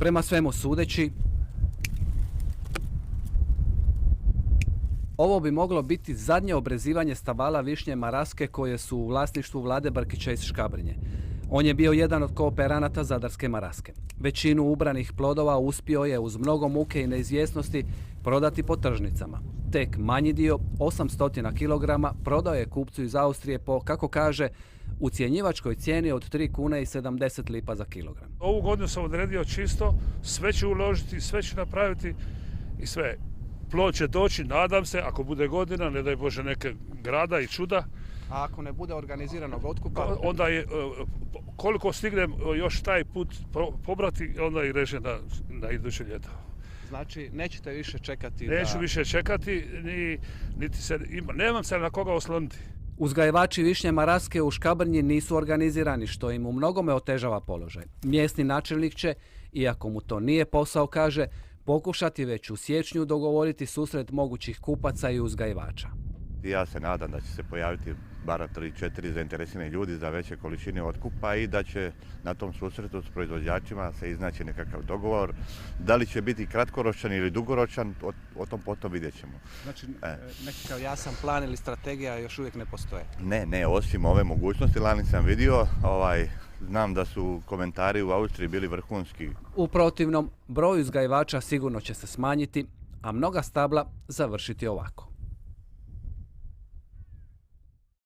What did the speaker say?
Prema svemu sudeći, ovo bi moglo biti zadnje obrezivanje stabala višnje maraske koje su u vlasništvu Vlade Brkića iz Škabrnje. On je bio jedan od kooperanata zadarske maraske. Većinu ubranih plodova uspio je uz mnogo muke i neizvjesnosti prodati po tržnicama. Tek manji dio, 800 kg, prodao je kupcu iz Austrije po, kako kaže, ucjenjivačkoj cijeni od 3 kune i 70 lipa za kilogram. Ovu godinu sam odredio čisto, sve ću uložiti, sve ću napraviti i sve. Plod će doći, nadam se, ako bude godina, ne daj Bože neke grada i čuda. A ako ne bude organiziranog otkupa? Onda je, koliko stignem još taj put pobrati, onda i reže na iduće ljeto. Znači, nećete više čekati? Neću više čekati, nemam se na koga osloniti. Uzgajivači višnje maraske u Škabrnji nisu organizirani, što im u mnogome otežava položaj. Mjesni načelnik će, iako mu to nije posao, kaže, pokušati već u siječnju dogovoriti susret mogućih kupaca i uzgajivača. Ja se nadam da će se pojaviti bar 3-4 zainteresirani ljudi za veće količine otkupa i da će na tom susretu s proizvođačima se iznaći nekakav dogovor. Da li će biti kratkoročan ili dugoročan, o tom potom vidjet ćemo. Znači, nekakav jasan plan ili strategija još uvijek ne postoje? Ne, osim ove mogućnosti, lani sam vidio, znam da su komentari u Austriji bili vrhunski. U protivnom, broj uzgajivača sigurno će se smanjiti, a mnoga stabla završiti ovako.